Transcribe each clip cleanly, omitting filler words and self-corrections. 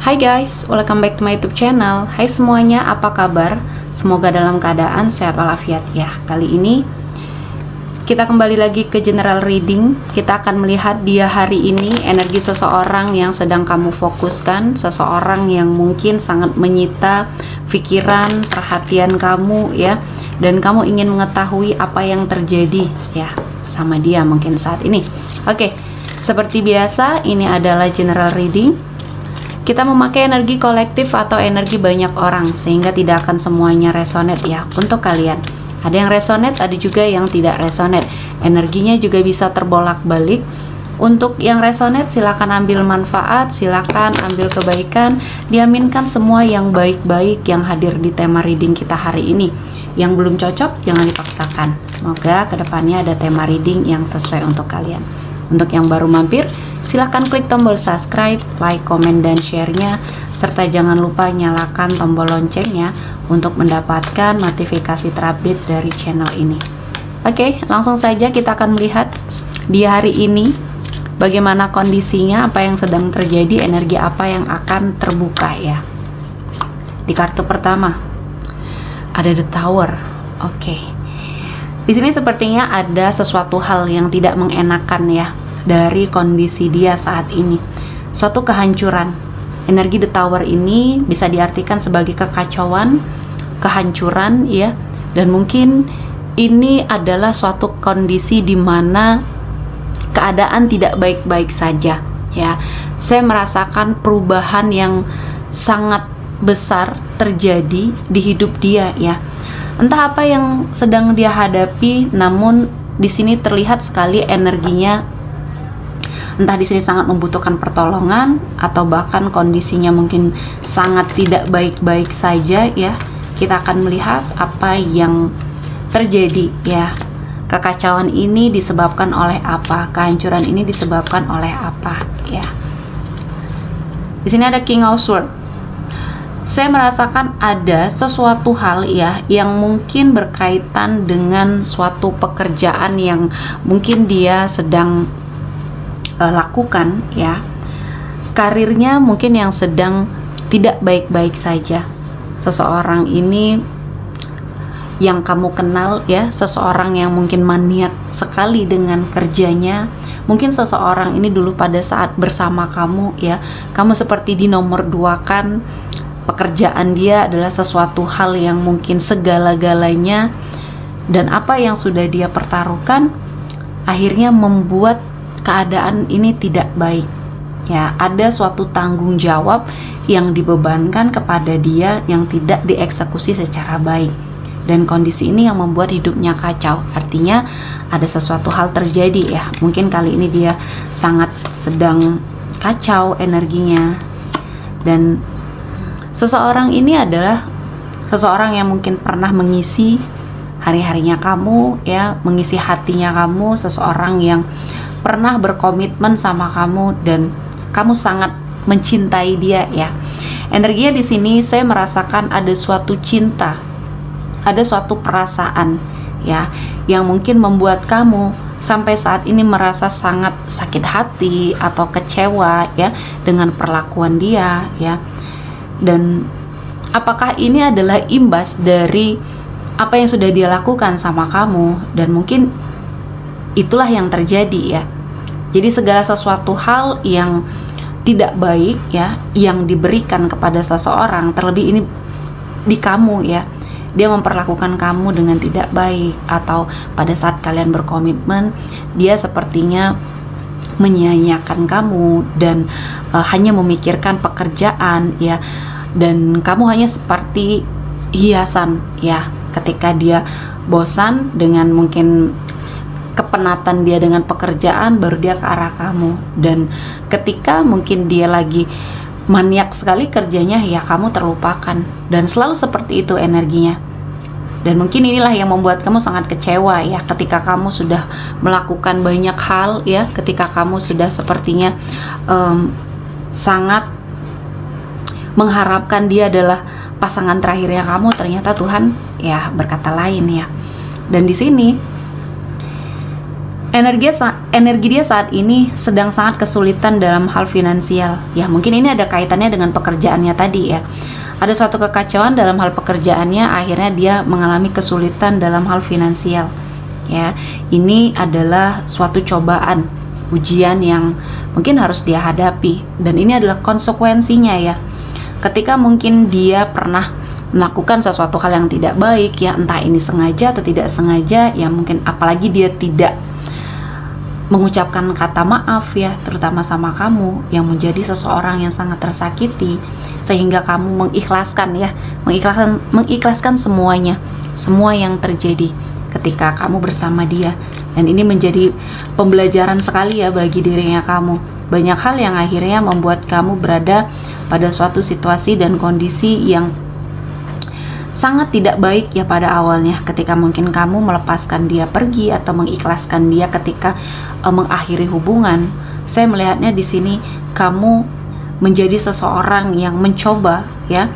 Hai guys, welcome back to my YouTube channel. Hai semuanya, apa kabar? Semoga dalam keadaan sehat walafiat ya. Kali ini kita kembali lagi ke general reading. Kita akan melihat dia hari ini energi seseorang yang sedang kamu fokuskan, seseorang yang mungkin sangat menyita pikiran, perhatian kamu ya, dan kamu ingin mengetahui apa yang terjadi ya sama dia mungkin saat ini. Oke, seperti biasa ini adalah general reading. Kita memakai energi kolektif atau energi banyak orang sehingga tidak akan semuanya resonate ya untuk kalian. Ada yang resonate, ada juga yang tidak resonate. Energinya juga bisa terbolak-balik. Untuk yang resonate silakan ambil manfaat, silakan ambil kebaikan. Diaminkan semua yang baik-baik yang hadir di tema reading kita hari ini. Yang belum cocok jangan dipaksakan. Semoga kedepannya ada tema reading yang sesuai untuk kalian. Untuk yang baru mampir, silahkan klik tombol subscribe, like, komen, dan share-nya, serta jangan lupa nyalakan tombol loncengnya untuk mendapatkan notifikasi terupdate dari channel ini. Oke, langsung saja kita akan melihat di hari ini bagaimana kondisinya, apa yang sedang terjadi, energi apa yang akan terbuka ya. Di kartu pertama ada The Tower. Oke. Di sini sepertinya ada sesuatu hal yang tidak mengenakan ya dari kondisi dia saat ini. Suatu kehancuran. Energi The Tower ini bisa diartikan sebagai kekacauan, kehancuran ya. Dan mungkin ini adalah suatu kondisi di mana keadaan tidak baik-baik saja ya. Saya merasakan perubahan yang sangat besar terjadi di hidup dia ya. Entah apa yang sedang dia hadapi, namun di sini terlihat sekali energinya. Entah di sini sangat membutuhkan pertolongan atau bahkan kondisinya mungkin sangat tidak baik-baik saja ya. Kita akan melihat apa yang terjadi ya. Kekacauan ini disebabkan oleh apa? Kehancuran ini disebabkan oleh apa ya? Di sini ada King of Swords. Saya merasakan ada sesuatu hal ya yang mungkin berkaitan dengan suatu pekerjaan yang mungkin dia sedang lakukan ya. Karirnya mungkin yang sedang tidak baik-baik saja. Seseorang ini yang kamu kenal ya, seseorang yang mungkin maniak sekali dengan kerjanya. Mungkin seseorang ini dulu pada saat bersama kamu ya, kamu seperti di nomor 2 kan. Pekerjaan dia adalah sesuatu hal yang mungkin segala-galanya, dan apa yang sudah dia pertaruhkan akhirnya membuat keadaan ini tidak baik ya. Ada suatu tanggung jawab yang dibebankan kepada dia yang tidak dieksekusi secara baik, dan kondisi ini yang membuat hidupnya kacau. Artinya ada sesuatu hal terjadi ya. Mungkin kali ini dia sangat sedang kacau energinya, dan seseorang ini adalah seseorang yang mungkin pernah mengisi hari-harinya kamu ya, mengisi hatinya kamu, seseorang yang pernah berkomitmen sama kamu dan kamu sangat mencintai dia ya. Energinya di sini saya merasakan ada suatu cinta, ada suatu perasaan ya yang mungkin membuat kamu sampai saat ini merasa sangat sakit hati atau kecewa ya dengan perlakuan dia ya. Dan apakah ini adalah imbas dari apa yang sudah dia lakukan sama kamu, dan mungkin itulah yang terjadi ya. Jadi segala sesuatu hal yang tidak baik ya yang diberikan kepada seseorang, terlebih ini di kamu ya, dia memperlakukan kamu dengan tidak baik, atau pada saat kalian berkomitmen dia sepertinya menyia-nyiakan kamu dan hanya memikirkan pekerjaan ya, dan kamu hanya seperti hiasan ya. Ketika dia bosan dengan mungkin kepenatan dia dengan pekerjaan, baru dia ke arah kamu, dan ketika mungkin dia lagi maniak sekali kerjanya ya kamu terlupakan, dan selalu seperti itu energinya. Dan mungkin inilah yang membuat kamu sangat kecewa ya, ketika kamu sudah melakukan banyak hal ya, ketika kamu sudah sepertinya sangat mengharapkan dia adalah pasangan terakhirnya kamu, ternyata Tuhan ya berkata lain ya. Dan di sini Energi dia saat ini sedang sangat kesulitan dalam hal finansial. Ya, mungkin ini ada kaitannya dengan pekerjaannya tadi ya. Ada suatu kekacauan dalam hal pekerjaannya, akhirnya dia mengalami kesulitan dalam hal finansial. Ya, ini adalah suatu cobaan, ujian yang mungkin harus dia hadapi, dan ini adalah konsekuensinya ya. Ketika mungkin dia pernah melakukan sesuatu hal yang tidak baik ya, entah ini sengaja atau tidak sengaja ya, mungkin apalagi dia tidak mengucapkan kata maaf ya, terutama sama kamu yang menjadi seseorang yang sangat tersakiti, sehingga kamu mengikhlaskan semuanya, semua yang terjadi ketika kamu bersama dia. Dan ini menjadi pembelajaran sekali ya bagi dirinya kamu. Banyak hal yang akhirnya membuat kamu berada pada suatu situasi dan kondisi yang sangat tidak baik ya pada awalnya, ketika mungkin kamu melepaskan dia pergi atau mengikhlaskan dia ketika mengakhiri hubungan. Saya melihatnya di sini kamu menjadi seseorang yang mencoba ya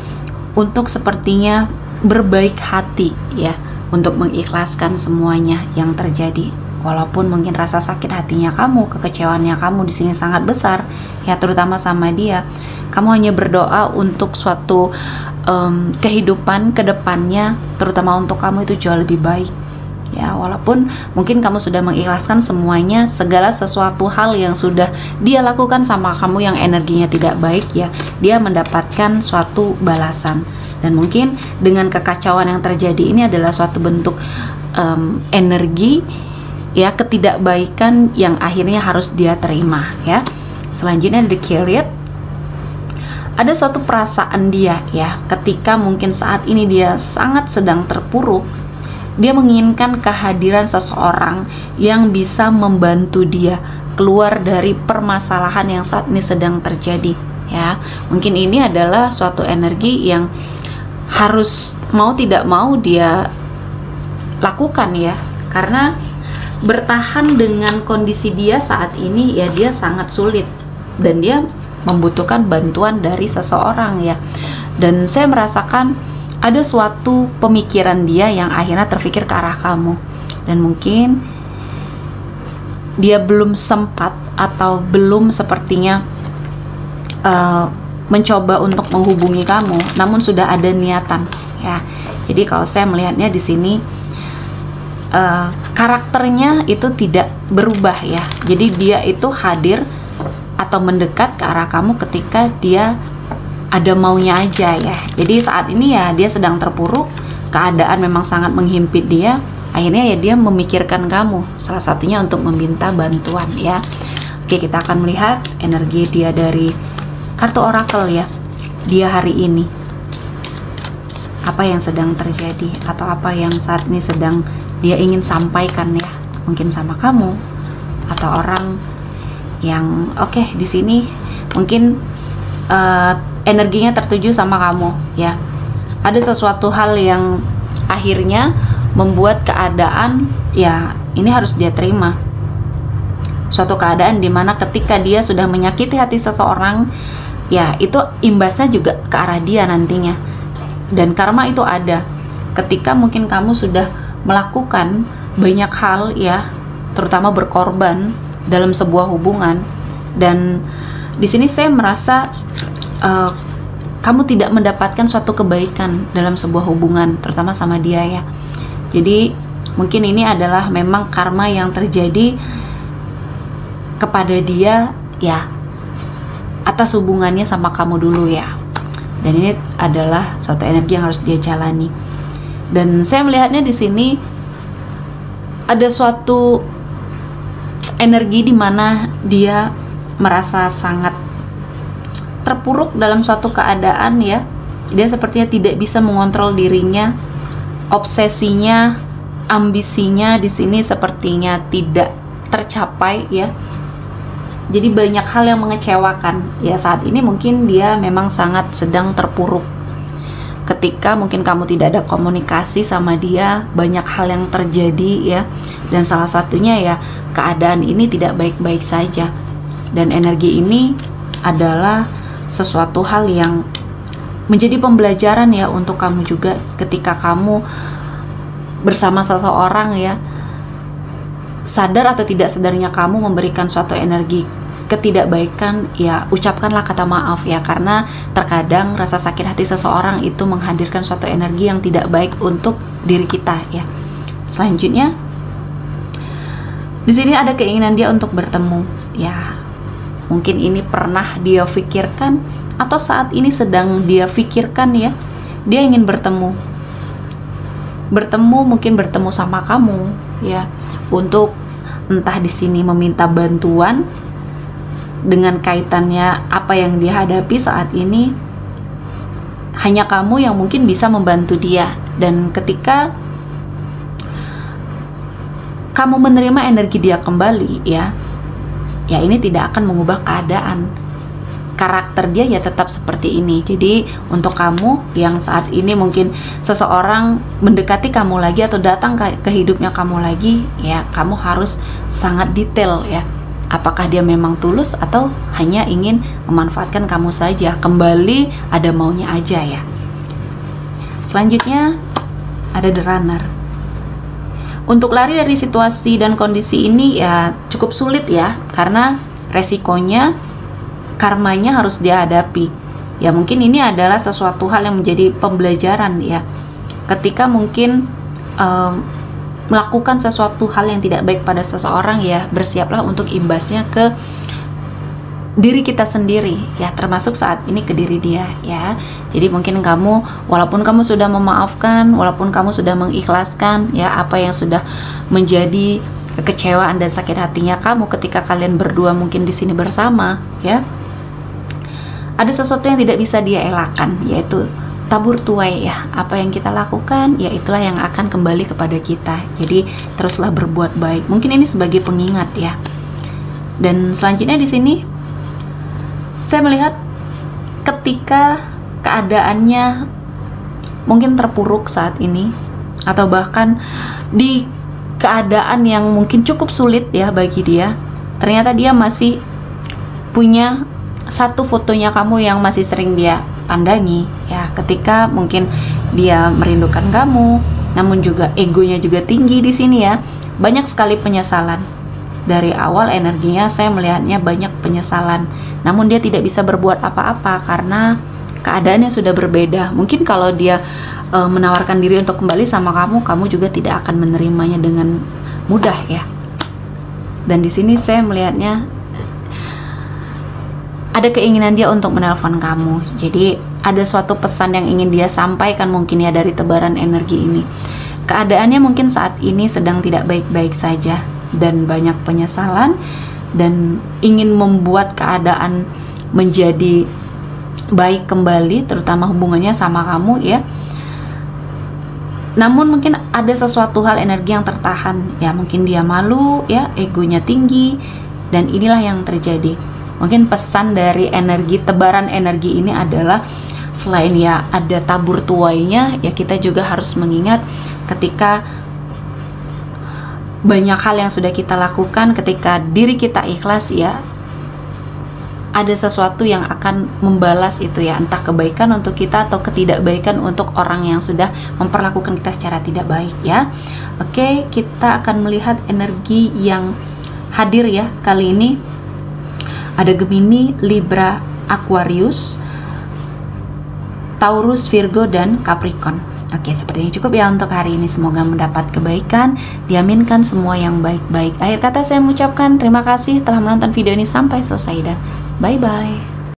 untuk sepertinya berbaik hati ya, untuk mengikhlaskan semuanya yang terjadi. Walaupun mungkin rasa sakit hatinya kamu, kekecewaannya kamu di sini sangat besar ya, terutama sama dia. Kamu hanya berdoa untuk suatu kehidupan kedepannya, terutama untuk kamu itu jauh lebih baik ya. Walaupun mungkin kamu sudah mengikhlaskan semuanya, segala sesuatu hal yang sudah dia lakukan sama kamu yang energinya tidak baik ya, dia mendapatkan suatu balasan. Dan mungkin dengan kekacauan yang terjadi ini adalah suatu bentuk energi ya, ketidakbaikan yang akhirnya harus dia terima ya. Selanjutnya the Chariot. Ada suatu perasaan dia ya, ketika mungkin saat ini dia sangat sedang terpuruk, dia menginginkan kehadiran seseorang yang bisa membantu dia keluar dari permasalahan yang saat ini sedang terjadi ya. Mungkin ini adalah suatu energi yang harus mau tidak mau dia lakukan ya, karena bertahan dengan kondisi dia saat ini ya, dia sangat sulit dan dia membutuhkan bantuan dari seseorang ya. Dan saya merasakan ada suatu pemikiran dia yang akhirnya terfikir ke arah kamu, dan mungkin dia belum sempat atau belum sepertinya mencoba untuk menghubungi kamu, namun sudah ada niatan ya. Jadi kalau saya melihatnya di sini karakternya itu tidak berubah ya. Jadi dia itu hadir atau mendekat ke arah kamu ketika dia ada maunya aja ya. Jadi saat ini ya dia sedang terpuruk, keadaan memang sangat menghimpit dia, akhirnya ya dia memikirkan kamu, salah satunya untuk meminta bantuan ya. Oke, kita akan melihat energi dia dari kartu oracle ya, dia hari ini apa yang sedang terjadi atau apa yang saat ini sedang dia ingin sampaikan ya, mungkin sama kamu atau orang yang di sini mungkin energinya tertuju sama kamu ya. Ada sesuatu hal yang akhirnya membuat keadaan ya ini harus dia terima. Suatu keadaan dimana ketika dia sudah menyakiti hati seseorang ya, itu imbasnya juga ke arah dia nantinya. Dan karma itu ada ketika mungkin kamu sudah melakukan banyak hal ya, terutama berkorban dalam sebuah hubungan. Dan di sini saya merasa kamu tidak mendapatkan suatu kebaikan dalam sebuah hubungan, terutama sama dia ya. Jadi mungkin ini adalah memang karma yang terjadi kepada dia ya, atas hubungannya sama kamu dulu ya. Dan ini adalah suatu energi yang harus dia jalani. Dan saya melihatnya di sini ada suatu energi di mana dia merasa sangat terpuruk dalam suatu keadaan ya. Dia sepertinya tidak bisa mengontrol dirinya, obsesinya, ambisinya di sini sepertinya tidak tercapai ya. Jadi banyak hal yang mengecewakan ya saat ini. Mungkin dia memang sangat sedang terpuruk ketika mungkin kamu tidak ada komunikasi sama dia, banyak hal yang terjadi ya. Dan salah satunya ya, keadaan ini tidak baik-baik saja. Dan energi ini adalah sesuatu hal yang menjadi pembelajaran ya untuk kamu juga ketika kamu bersama seseorang ya. sadar atau tidak sadarnya kamu memberikan suatu energi ketidakbaikan, ya ucapkanlah kata maaf ya, karena terkadang rasa sakit hati seseorang itu menghadirkan suatu energi yang tidak baik untuk diri kita ya. Selanjutnya di sini ada keinginan dia untuk bertemu ya. Mungkin ini pernah dia pikirkan atau saat ini sedang dia pikirkan ya. Dia ingin bertemu, mungkin bertemu sama kamu ya, untuk entah di sini meminta bantuan dengan kaitannya apa yang dia hadapi saat ini. Hanya kamu yang mungkin bisa membantu dia, dan ketika kamu menerima energi dia kembali ya ini tidak akan mengubah keadaan. Karakter dia ya tetap seperti ini. Jadi untuk kamu yang saat ini mungkin seseorang mendekati kamu lagi atau datang ke hidupnya kamu lagi ya, kamu harus sangat detail ya. Apakah dia memang tulus atau hanya ingin memanfaatkan kamu saja, kembali ada maunya aja ya. Selanjutnya ada The Runner. Untuk lari dari situasi dan kondisi ini ya cukup sulit ya, karena resikonya, karmanya harus dia hadapi. Ya mungkin ini adalah sesuatu hal yang menjadi pembelajaran ya. Ketika mungkin melakukan sesuatu hal yang tidak baik pada seseorang ya, bersiaplah untuk imbasnya ke diri kita sendiri ya, termasuk saat ini ke diri dia ya. Jadi mungkin kamu, walaupun kamu sudah memaafkan, walaupun kamu sudah mengikhlaskan ya apa yang sudah menjadi kekecewaan dan sakit hatinya kamu ketika kalian berdua mungkin di sini bersama ya, ada sesuatu yang tidak bisa dia elakkan, yaitu tabur tuai ya. Apa yang kita lakukan ya itulah yang akan kembali kepada kita. Jadi teruslah berbuat baik. Mungkin ini sebagai pengingat ya. Dan selanjutnya di sini saya melihat ketika keadaannya mungkin terpuruk saat ini, atau bahkan di keadaan yang mungkin cukup sulit ya bagi dia, ternyata dia masih punya satu fotonya kamu yang masih sering dia pandangi ya. Ketika mungkin dia merindukan kamu, namun juga egonya juga tinggi di sini ya. Banyak sekali penyesalan. Dari awal energinya saya melihatnya banyak penyesalan. Namun dia tidak bisa berbuat apa-apa karena keadaannya sudah berbeda. Mungkin kalau dia menawarkan diri untuk kembali sama kamu, kamu juga tidak akan menerimanya dengan mudah ya. Dan di sini saya melihatnya ada keinginan dia untuk menelpon kamu. Jadi ada suatu pesan yang ingin dia sampaikan mungkin ya dari tebaran energi ini. Keadaannya mungkin saat ini sedang tidak baik-baik saja dan banyak penyesalan, dan ingin membuat keadaan menjadi baik kembali, terutama hubungannya sama kamu ya. Namun mungkin ada sesuatu hal energi yang tertahan ya, mungkin dia malu ya, egonya tinggi, dan inilah yang terjadi. Mungkin pesan dari energi, tebaran energi ini adalah selain ya ada tabur tuainya ya, kita juga harus mengingat ketika banyak hal yang sudah kita lakukan, ketika diri kita ikhlas ya, ada sesuatu yang akan membalas itu ya, entah kebaikan untuk kita atau ketidakbaikan untuk orang yang sudah memperlakukan kita secara tidak baik ya. Oke, kita akan melihat energi yang hadir ya kali ini. Ada Gemini, Libra, Aquarius, Taurus, Virgo, dan Capricorn. Oke, sepertinya cukup ya untuk hari ini. Semoga mendapat kebaikan, diaminkan semua yang baik-baik. Akhir kata saya mengucapkan terima kasih telah menonton video ini sampai selesai, dan bye-bye.